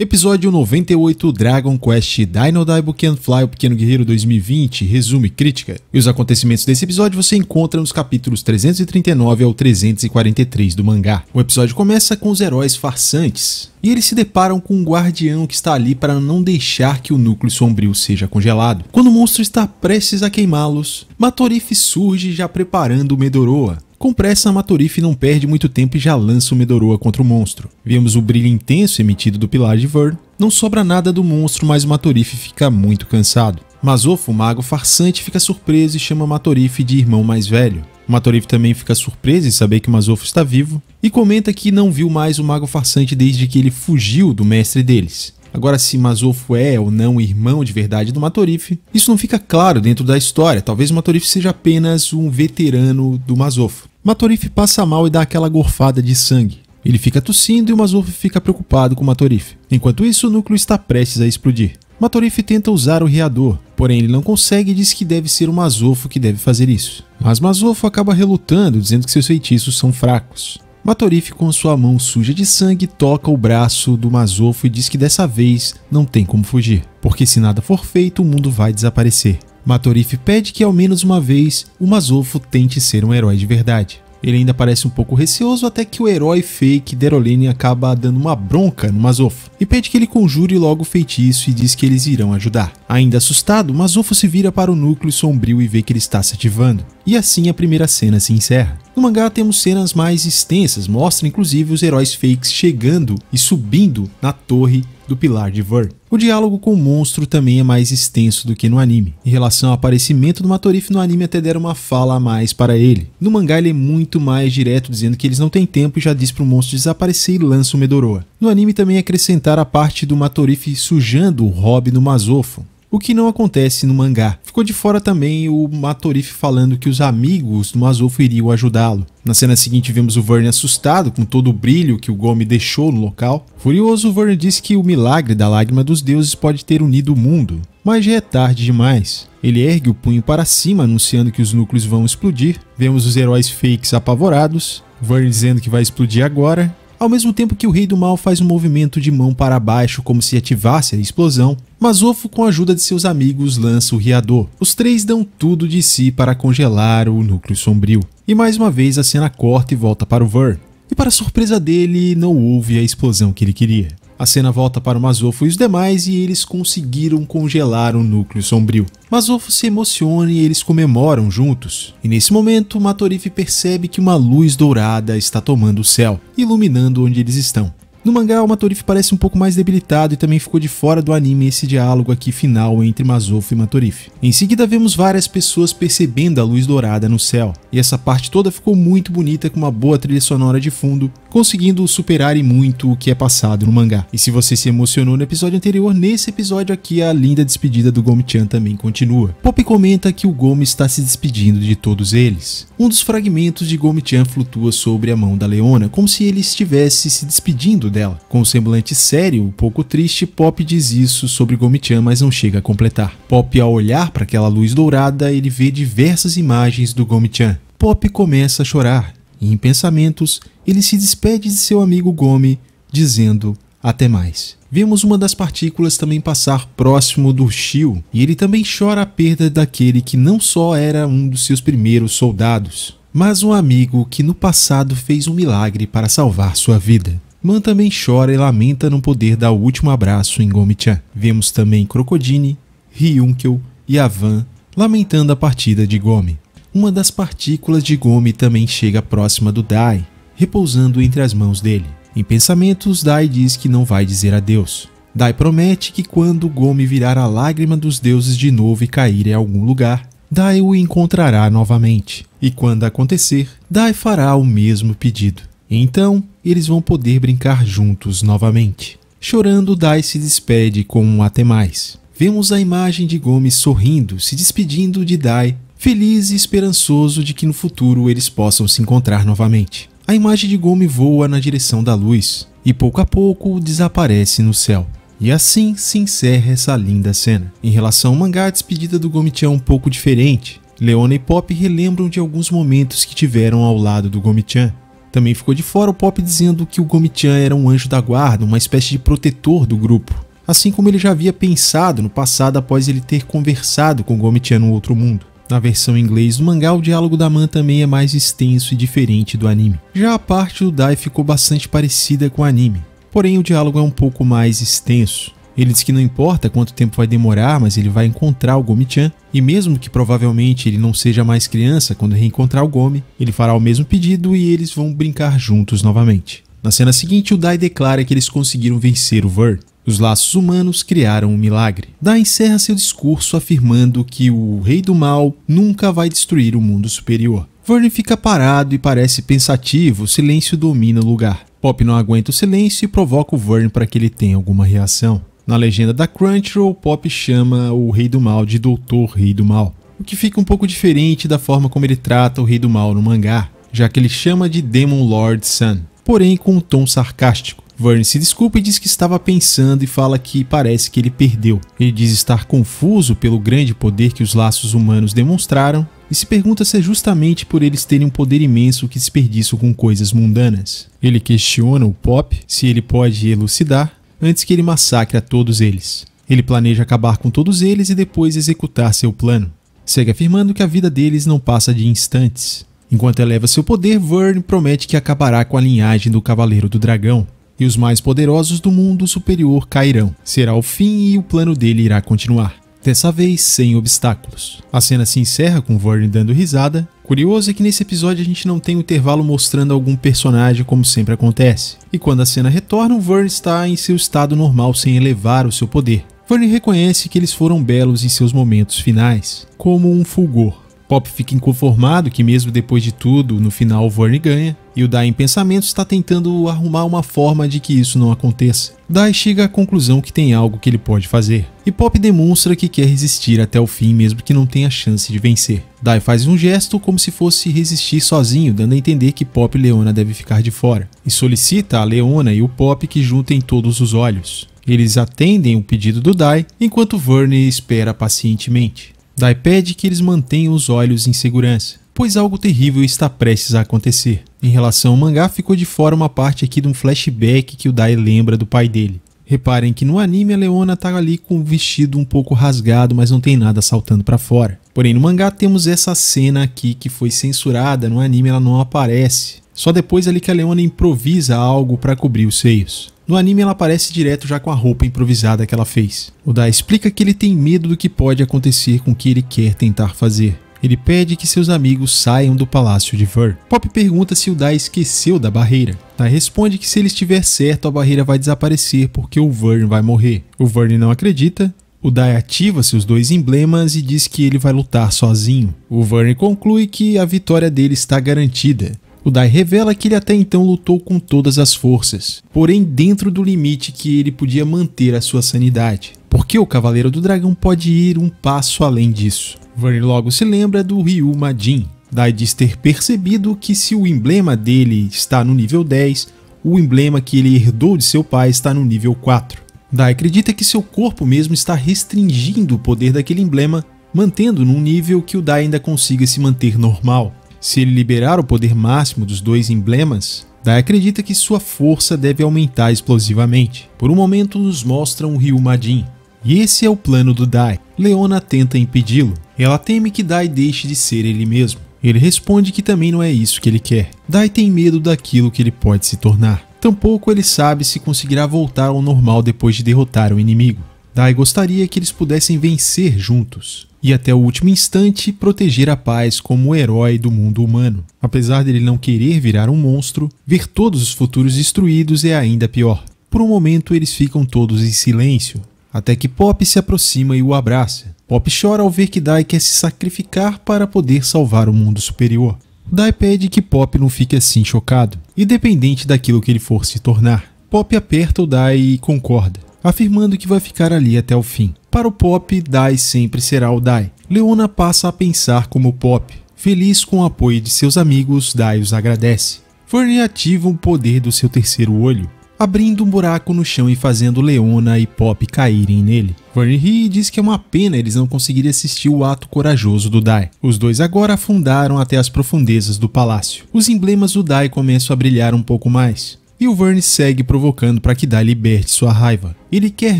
Episódio 98, Dragon Quest Dino Daibu Can Fly, o Pequeno Guerreiro 2020, resumo e crítica. E os acontecimentos desse episódio você encontra nos capítulos 339 ao 343 do mangá. O episódio começa com os heróis farsantes, e eles se deparam com um guardião que está ali para não deixar que o núcleo sombrio seja congelado. Quando o monstro está prestes a queimá-los, Matorife surge já preparando o Medoroa. Com pressa, Matorife não perde muito tempo e já lança o Medoroa contra o monstro. Vemos o brilho intenso emitido do pilar de Vern. Não sobra nada do monstro, mas o Matorife fica muito cansado. Mazofo, o mago farsante, fica surpreso e chama Matorife de irmão mais velho. Matorife também fica surpreso em saber que Mazofo está vivo e comenta que não viu mais o mago farsante desde que ele fugiu do mestre deles. Agora, se Mazofo é ou não irmão de verdade do Matorife, isso não fica claro dentro da história. Talvez o Matorife seja apenas um veterano do Mazofo. Matorife passa mal e dá aquela gorfada de sangue. Ele fica tossindo e o Mazofo fica preocupado com o Matorife. Enquanto isso, o núcleo está prestes a explodir. Matorife tenta usar o reador, porém ele não consegue e diz que deve ser o Mazofo que deve fazer isso. Mas Mazofo acaba relutando, dizendo que seus feitiços são fracos. Matorife, com sua mão suja de sangue, toca o braço do Mazofo e diz que dessa vez não tem como fugir, porque se nada for feito, o mundo vai desaparecer. Matorife pede que ao menos uma vez o Mazofo tente ser um herói de verdade. Ele ainda parece um pouco receoso até que o herói fake Derolene acaba dando uma bronca no Mazofo e pede que ele conjure logo o feitiço e diz que eles irão ajudar. Ainda assustado, Mazofo se vira para o núcleo sombrio e vê que ele está se ativando. E assim a primeira cena se encerra. No mangá temos cenas mais extensas, mostra inclusive os heróis fakes chegando e subindo na torre do pilar de Vern. O diálogo com o monstro também é mais extenso do que no anime. Em relação ao aparecimento do Matorife, no anime até deram uma fala a mais para ele. No mangá ele é muito mais direto, dizendo que eles não têm tempo e já diz para o monstro desaparecer e lança o Medoroa. No anime também acrescentaram a parte do Matorife sujando o hobby do Mazofo, o que não acontece no mangá. Ficou de fora também o Matorife falando que os amigos do Mazofo iriam ajudá-lo. Na cena seguinte vemos o Vern assustado com todo o brilho que o Gomi deixou no local. Furioso, o Vern diz que o milagre da lágrima dos deuses pode ter unido o mundo, mas já é tarde demais. Ele ergue o punho para cima anunciando que os núcleos vão explodir. Vemos os heróis fakes apavorados, Vern dizendo que vai explodir agora. Ao mesmo tempo que o Rei do Mal faz um movimento de mão para baixo como se ativasse a explosão, Mazofo, com a ajuda de seus amigos, lança o reador. Os três dão tudo de si para congelar o núcleo sombrio. E mais uma vez a cena corta e volta para o Vern. E para surpresa dele, não houve a explosão que ele queria. A cena volta para o Mazofo e os demais e eles conseguiram congelar o núcleo sombrio. Mazofo se emociona e eles comemoram juntos. E nesse momento, Matorife percebe que uma luz dourada está tomando o céu, iluminando onde eles estão. No mangá, o Matorife parece um pouco mais debilitado e também ficou de fora do anime esse diálogo aqui final entre Mazofo e Matorife. Em seguida, vemos várias pessoas percebendo a luz dourada no céu. E essa parte toda ficou muito bonita com uma boa trilha sonora de fundo, conseguindo superar e muito o que é passado no mangá. E se você se emocionou no episódio anterior, nesse episódio aqui a linda despedida do Gomi-chan também continua. Pop comenta que o Gomi está se despedindo de todos eles. Um dos fragmentos de Gomi-chan flutua sobre a mão da Leona, como se ele estivesse se despedindo dela. Com um semblante sério, um pouco triste, Pop diz isso sobre Gomi-chan, mas não chega a completar. Pop, ao olhar para aquela luz dourada, ele vê diversas imagens do Gomi-chan. Pop começa a chorar, e em pensamentos, ele se despede de seu amigo Gomi, dizendo até mais. Vemos uma das partículas também passar próximo do Shio, e ele também chora a perda daquele que não só era um dos seus primeiros soldados, mas um amigo que no passado fez um milagre para salvar sua vida. Man também chora e lamenta não poder dar o último abraço em Gomi-chan. Vemos também Crocodile, Ryunkel e Avan lamentando a partida de Gomi. Uma das partículas de Gomi também chega próxima do Dai, repousando entre as mãos dele. Em pensamentos, Dai diz que não vai dizer adeus. Dai promete que quando Gomi virar a lágrima dos deuses de novo e cair em algum lugar, Dai o encontrará novamente. E quando acontecer, Dai fará o mesmo pedido. Então, eles vão poder brincar juntos novamente. Chorando, Dai se despede com um até mais. Vemos a imagem de Gomi sorrindo, se despedindo de Dai, feliz e esperançoso de que no futuro eles possam se encontrar novamente. A imagem de Gomi voa na direção da luz e pouco a pouco desaparece no céu. E assim se encerra essa linda cena. Em relação ao mangá, a despedida do Gomi-chan é um pouco diferente. Leona e Pop relembram de alguns momentos que tiveram ao lado do Gomi-chan. Também ficou de fora o Pop dizendo que o Gomi-chan era um anjo da guarda, uma espécie de protetor do grupo, assim como ele já havia pensado no passado após ele ter conversado com o Gomi-chan no outro mundo. Na versão em inglês do mangá, o diálogo da Man também é mais extenso e diferente do anime. Já a parte do Dai ficou bastante parecida com o anime, porém o diálogo é um pouco mais extenso. Ele diz que não importa quanto tempo vai demorar, mas ele vai encontrar o Gomi-chan, e mesmo que provavelmente ele não seja mais criança quando reencontrar o Gomi, ele fará o mesmo pedido e eles vão brincar juntos novamente. Na cena seguinte, o Dai declara que eles conseguiram vencer o Vern. Os laços humanos criaram um milagre. Dai encerra seu discurso afirmando que o Rei do Mal nunca vai destruir o mundo superior. Vern fica parado e parece pensativo, o silêncio domina o lugar. Pop não aguenta o silêncio e provoca o Vern para que ele tenha alguma reação. Na legenda da Crunchyroll, Pop chama o Rei do Mal de Doutor Rei do Mal, o que fica um pouco diferente da forma como ele trata o Rei do Mal no mangá, já que ele chama de Demon Lord Sun, porém com um tom sarcástico. Vern se desculpa e diz que estava pensando e fala que parece que ele perdeu. Ele diz estar confuso pelo grande poder que os laços humanos demonstraram e se pergunta se é justamente por eles terem um poder imenso que desperdiçam com coisas mundanas. Ele questiona o Pop se ele pode elucidar antes que ele massacre a todos eles. Ele planeja acabar com todos eles e depois executar seu plano. Segue afirmando que a vida deles não passa de instantes. Enquanto eleva seu poder, Vern promete que acabará com a linhagem do Cavaleiro do Dragão, e os mais poderosos do mundo superior cairão. Será o fim e o plano dele irá continuar, dessa vez sem obstáculos. A cena se encerra com Vern dando risada. Curioso é que nesse episódio a gente não tem um intervalo mostrando algum personagem como sempre acontece. E quando a cena retorna, o Vern está em seu estado normal sem elevar o seu poder. Vern reconhece que eles foram belos em seus momentos finais, como um fulgor. Pop fica inconformado que mesmo depois de tudo, no final o Vern ganha, e o Dai em pensamento está tentando arrumar uma forma de que isso não aconteça. Dai chega à conclusão que tem algo que ele pode fazer, e Pop demonstra que quer resistir até o fim mesmo que não tenha chance de vencer. Dai faz um gesto como se fosse resistir sozinho, dando a entender que Pop e Leona devem ficar de fora, e solicita a Leona e o Pop que juntem todos os olhos. Eles atendem o pedido do Dai, enquanto Vern espera pacientemente. Dai pede que eles mantenham os olhos em segurança, pois algo terrível está prestes a acontecer. Em relação ao mangá, ficou de fora uma parte aqui de um flashback que o Dai lembra do pai dele. Reparem que no anime a Leona tá ali com o vestido um pouco rasgado, mas não tem nada saltando pra fora. Porém no mangá temos essa cena aqui que foi censurada, no anime ela não aparece. Só depois ali que a Leona improvisa algo para cobrir os seios. No anime ela aparece direto já com a roupa improvisada que ela fez. O Dai explica que ele tem medo do que pode acontecer com o que ele quer tentar fazer. Ele pede que seus amigos saiam do palácio de Vern. Pop pergunta se o Dai esqueceu da barreira. Dai responde que se ele estiver certo a barreira vai desaparecer porque o Vern vai morrer. O Vern não acredita. O Dai ativa seus dois emblemas e diz que ele vai lutar sozinho. O Vern conclui que a vitória dele está garantida. O Dai revela que ele até então lutou com todas as forças, porém dentro do limite que ele podia manter a sua sanidade, porque o Cavaleiro do Dragão pode ir um passo além disso. Vern logo se lembra do Ryu Majin. Dai diz ter percebido que se o emblema dele está no nível 10, o emblema que ele herdou de seu pai está no nível 4. Dai acredita que seu corpo mesmo está restringindo o poder daquele emblema, mantendo num nível que o Dai ainda consiga se manter normal. Se ele liberar o poder máximo dos dois emblemas, Dai acredita que sua força deve aumentar explosivamente. Por um momento nos mostram o Ryu Majin. E esse é o plano do Dai. Leona tenta impedi-lo. Ela teme que Dai deixe de ser ele mesmo. Ele responde que também não é isso que ele quer. Dai tem medo daquilo que ele pode se tornar. Tampouco ele sabe se conseguirá voltar ao normal depois de derrotar o inimigo. Dai gostaria que eles pudessem vencer juntos e até o último instante proteger a paz como o herói do mundo humano. Apesar dele não querer virar um monstro, ver todos os futuros destruídos é ainda pior. Por um momento eles ficam todos em silêncio, até que Pop se aproxima e o abraça. Pop chora ao ver que Dai quer se sacrificar para poder salvar o mundo superior. Dai pede que Pop não fique assim chocado, independente daquilo que ele for se tornar. Pop aperta o Dai e concorda, afirmando que vai ficar ali até o fim. Para o Pop, Dai sempre será o Dai. Leona passa a pensar como Pop. Feliz com o apoio de seus amigos, Dai os agradece. Vern ativa o poder do seu terceiro olho. abrindo um buraco no chão e fazendo Leona e Pop caírem nele. Vern ri e diz que é uma pena eles não conseguirem assistir o ato corajoso do Dai. Os dois agora afundaram até as profundezas do palácio. Os emblemas do Dai começam a brilhar um pouco mais. E o Vern segue provocando para que Dai liberte sua raiva. Ele quer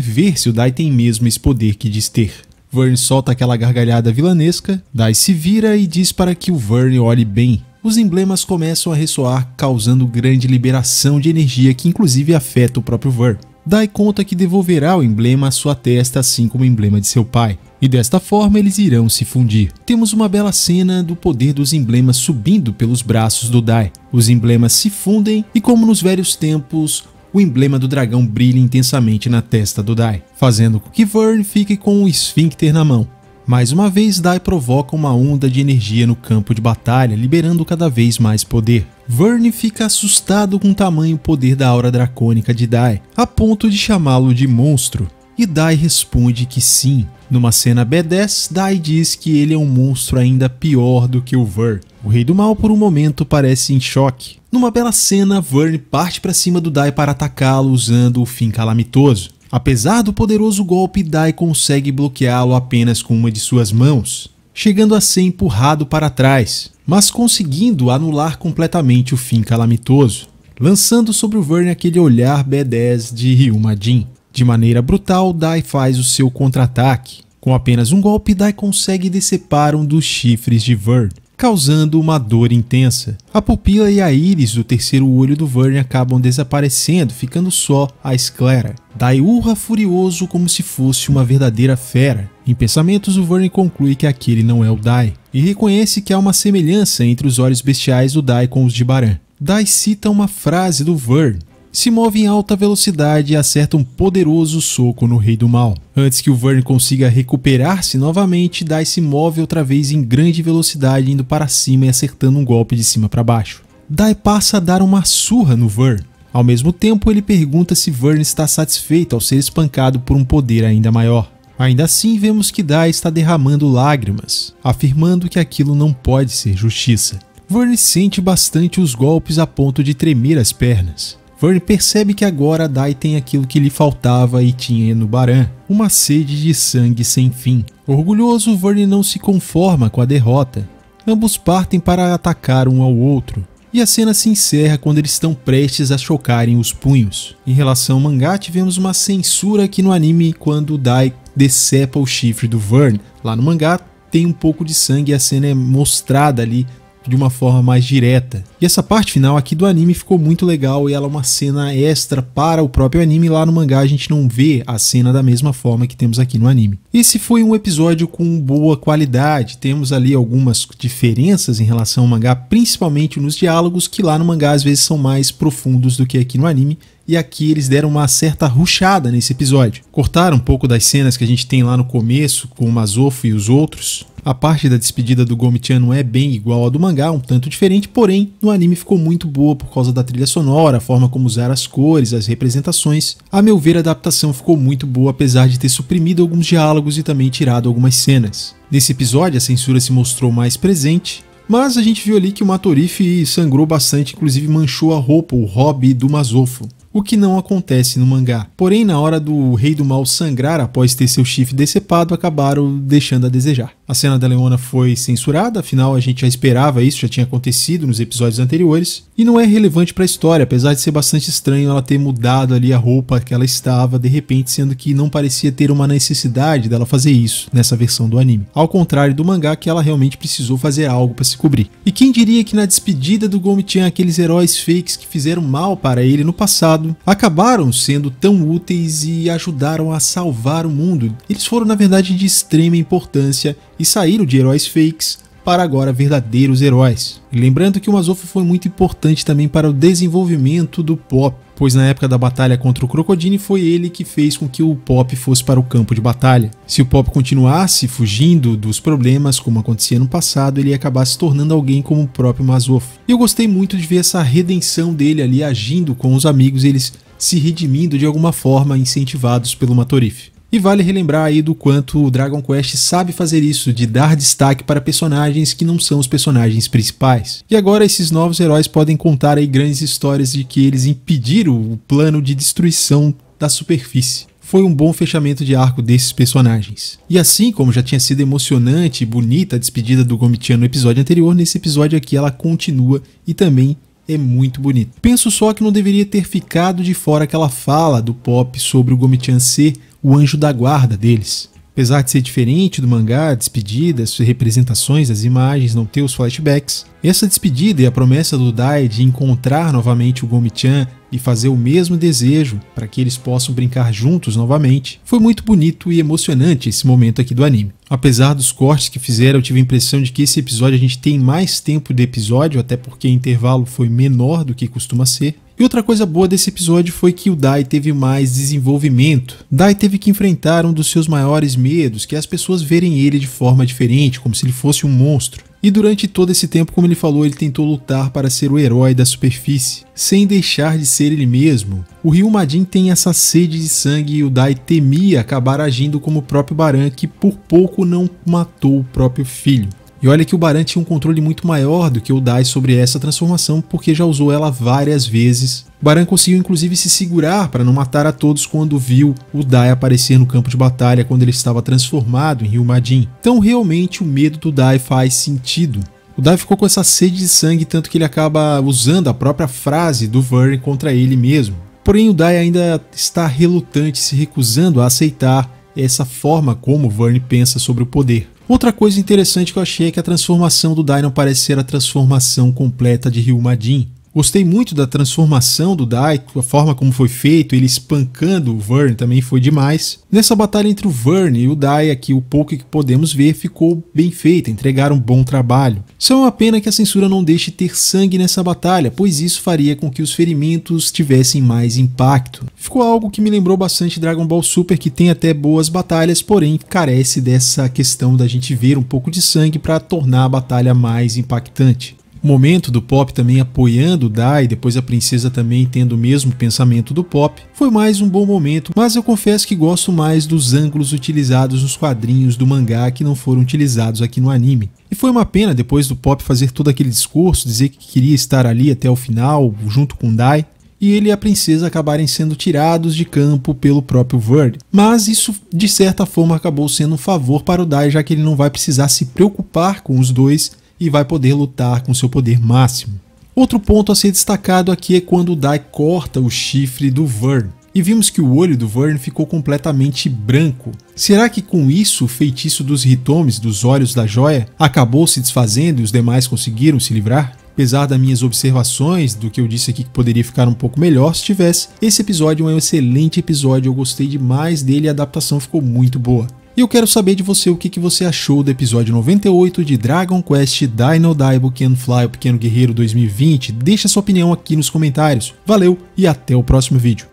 ver se o Dai tem mesmo esse poder que diz ter. Vern solta aquela gargalhada vilanesca, Dai se vira e diz para que o Vern olhe bem. Os emblemas começam a ressoar, causando grande liberação de energia que inclusive afeta o próprio Vern. Dai conta que devolverá o emblema à sua testa, assim como o emblema de seu pai. E desta forma eles irão se fundir. Temos uma bela cena do poder dos emblemas subindo pelos braços do Dai. Os emblemas se fundem e, como nos velhos tempos, o emblema do dragão brilha intensamente na testa do Dai, fazendo com que Vern fique com o esfíncter na mão. Mais uma vez, Dai provoca uma onda de energia no campo de batalha, liberando cada vez mais poder. Vern fica assustado com o tamanho poder da aura dracônica de Dai, a ponto de chamá-lo de monstro. E Dai responde que sim. Numa cena B10, Dai diz que ele é um monstro ainda pior do que o Vern. O Rei do Mal por um momento parece em choque. Numa bela cena, Vern parte para cima do Dai para atacá-lo usando o Fim Calamitoso. Apesar do poderoso golpe, Dai consegue bloqueá-lo apenas com uma de suas mãos, chegando a ser empurrado para trás, mas conseguindo anular completamente o Fim Calamitoso, lançando sobre o Vern aquele olhar B10 de Ryumadin. De maneira brutal, Dai faz o seu contra-ataque. Com apenas um golpe, Dai consegue decepar um dos chifres de Vern, causando uma dor intensa. A pupila e a íris do terceiro olho do Vern acabam desaparecendo, ficando só a esclera. Dai urra furioso como se fosse uma verdadeira fera. Em pensamentos, o Vern conclui que aquele não é o Dai, e reconhece que há uma semelhança entre os olhos bestiais do Dai com os de Baran. Dai cita uma frase do Vern, se move em alta velocidade e acerta um poderoso soco no Rei do Mal. Antes que o Vern consiga recuperar-se novamente, Dai se move outra vez em grande velocidade, indo para cima e acertando um golpe de cima para baixo. Dai passa a dar uma surra no Vern. Ao mesmo tempo, ele pergunta se Vern está satisfeito ao ser espancado por um poder ainda maior. Ainda assim, vemos que Dai está derramando lágrimas, afirmando que aquilo não pode ser justiça. Vern sente bastante os golpes a ponto de tremer as pernas. Vern percebe que agora Dai tem aquilo que lhe faltava e tinha no Baran, uma sede de sangue sem fim. Orgulhoso, Vern não se conforma com a derrota. Ambos partem para atacar um ao outro, e a cena se encerra quando eles estão prestes a chocarem os punhos. Em relação ao mangá, tivemos uma censura aqui no anime quando Dai decepa o chifre do Vern. Lá no mangá tem um pouco de sangue e a cena é mostrada ali de uma forma mais direta. E essa parte final aqui do anime ficou muito legal e ela é uma cena extra para o próprio anime. Lá no mangá a gente não vê a cena da mesma forma que temos aqui no anime. Esse foi um episódio com boa qualidade. Temos ali algumas diferenças em relação ao mangá, principalmente nos diálogos, que lá no mangá às vezes são mais profundos do que aqui no anime. E aqui eles deram uma certa rushada nesse episódio. Cortaram um pouco das cenas que a gente tem lá no começo, com o Mazofo e os outros. A parte da despedida do Gomi-chan não é bem igual à do mangá, um tanto diferente, porém, no anime ficou muito boa por causa da trilha sonora, a forma como usaram as cores, as representações. A meu ver, a adaptação ficou muito boa, apesar de ter suprimido alguns diálogos e também tirado algumas cenas. Nesse episódio, a censura se mostrou mais presente, mas a gente viu ali que o Matorife sangrou bastante, inclusive manchou a roupa, o hobby do Mazofo, o que não acontece no mangá. Porém, na hora do Rei do Mal sangrar após ter seu chifre decepado, acabaram deixando a desejar. A cena da Leona foi censurada, afinal a gente já esperava isso, já tinha acontecido nos episódios anteriores, e não é relevante para a história, apesar de ser bastante estranho ela ter mudado ali a roupa que ela estava de repente, sendo que não parecia ter uma necessidade dela fazer isso nessa versão do anime. Ao contrário do mangá, que ela realmente precisou fazer algo para se cobrir. E quem diria que na despedida do Gomi-chan, aqueles heróis fakes que fizeram mal para ele no passado acabaram sendo tão úteis e ajudaram a salvar o mundo. Eles foram na verdade de extrema importância e saíram de heróis fakes para agora verdadeiros heróis. E lembrando que o Mazofo foi muito importante também para o desenvolvimento do Pop, pois na época da batalha contra o Crocodile foi ele que fez com que o Pop fosse para o campo de batalha. Se o Pop continuasse fugindo dos problemas como acontecia no passado, ele ia acabar se tornando alguém como o próprio Mazofo. E eu gostei muito de ver essa redenção dele ali agindo com os amigos, eles se redimindo de alguma forma, incentivados pelo Matorife. E vale relembrar aí do quanto o Dragon Quest sabe fazer isso, de dar destaque para personagens que não são os personagens principais. E agora esses novos heróis podem contar aí grandes histórias de que eles impediram o plano de destruição da superfície. Foi um bom fechamento de arco desses personagens. E assim como já tinha sido emocionante e bonita a despedida do Gomi-chan no episódio anterior, nesse episódio aqui ela continua e também é muito bonito. Penso só que não deveria ter ficado de fora aquela fala do Pop sobre o Gomi-chan ser o anjo da guarda deles. Apesar de ser diferente do mangá, despedidas, representações das imagens, não ter os flashbacks, essa despedida e a promessa do Dai de encontrar novamente o Gomi-chan e fazer o mesmo desejo para que eles possam brincar juntos novamente, foi muito bonito e emocionante esse momento aqui do anime. Apesar dos cortes que fizeram, eu tive a impressão de que esse episódio a gente tem mais tempo de episódio, até porque o intervalo foi menor do que costuma ser. E outra coisa boa desse episódio foi que o Dai teve mais desenvolvimento. Dai teve que enfrentar um dos seus maiores medos, que é as pessoas verem ele de forma diferente, como se ele fosse um monstro. E durante todo esse tempo, como ele falou, ele tentou lutar para ser o herói da superfície, sem deixar de ser ele mesmo. O Ryumadin tem essa sede de sangue e o Dai temia acabar agindo como o próprio Baran, que por pouco não matou o próprio filho. E olha que o Baran tinha um controle muito maior do que o Dai sobre essa transformação, porque já usou ela várias vezes. O Baran conseguiu inclusive se segurar para não matar a todos quando viu o Dai aparecer no campo de batalha quando ele estava transformado em Ryumadin. Então realmente o medo do Dai faz sentido. O Dai ficou com essa sede de sangue, tanto que ele acaba usando a própria frase do Vern contra ele mesmo. Porém o Dai ainda está relutante, se recusando a aceitar essa forma como o Vern pensa sobre o poder. Outra coisa interessante que eu achei é que a transformação do Dai não parece ser a transformação completa de Ryumadin. Gostei muito da transformação do Dai, a forma como foi feito, ele espancando o Vern também foi demais. Nessa batalha entre o Vern e o Dai, aqui o pouco que podemos ver ficou bem feita, entregaram um bom trabalho. Só é uma pena que a censura não deixe ter sangue nessa batalha, pois isso faria com que os ferimentos tivessem mais impacto. Ficou algo que me lembrou bastante Dragon Ball Super, que tem até boas batalhas, porém carece dessa questão da gente ver um pouco de sangue para tornar a batalha mais impactante. O momento do Pop também apoiando o Dai, depois a princesa também tendo o mesmo pensamento do Pop, foi mais um bom momento, mas eu confesso que gosto mais dos ângulos utilizados nos quadrinhos do mangá que não foram utilizados aqui no anime. E foi uma pena depois do Pop fazer todo aquele discurso, dizer que queria estar ali até o final, junto com o Dai, e ele e a princesa acabarem sendo tirados de campo pelo próprio Vern. Mas isso de certa forma acabou sendo um favor para o Dai, já que ele não vai precisar se preocupar com os dois e vai poder lutar com seu poder máximo. Outro ponto a ser destacado aqui é quando o Dai corta o chifre do Vern. E vimos que o olho do Vern ficou completamente branco. Será que com isso o feitiço dos Hitomis, dos olhos da joia, acabou se desfazendo e os demais conseguiram se livrar? Apesar das minhas observações, do que eu disse aqui que poderia ficar um pouco melhor se tivesse, esse episódio é um excelente episódio, eu gostei demais dele e a adaptação ficou muito boa. E eu quero saber de você o que você achou do episódio 98 de Dragon Quest Dino Daibu Can Fly, o Pequeno Guerreiro 2020. Deixa sua opinião aqui nos comentários. Valeu e até o próximo vídeo.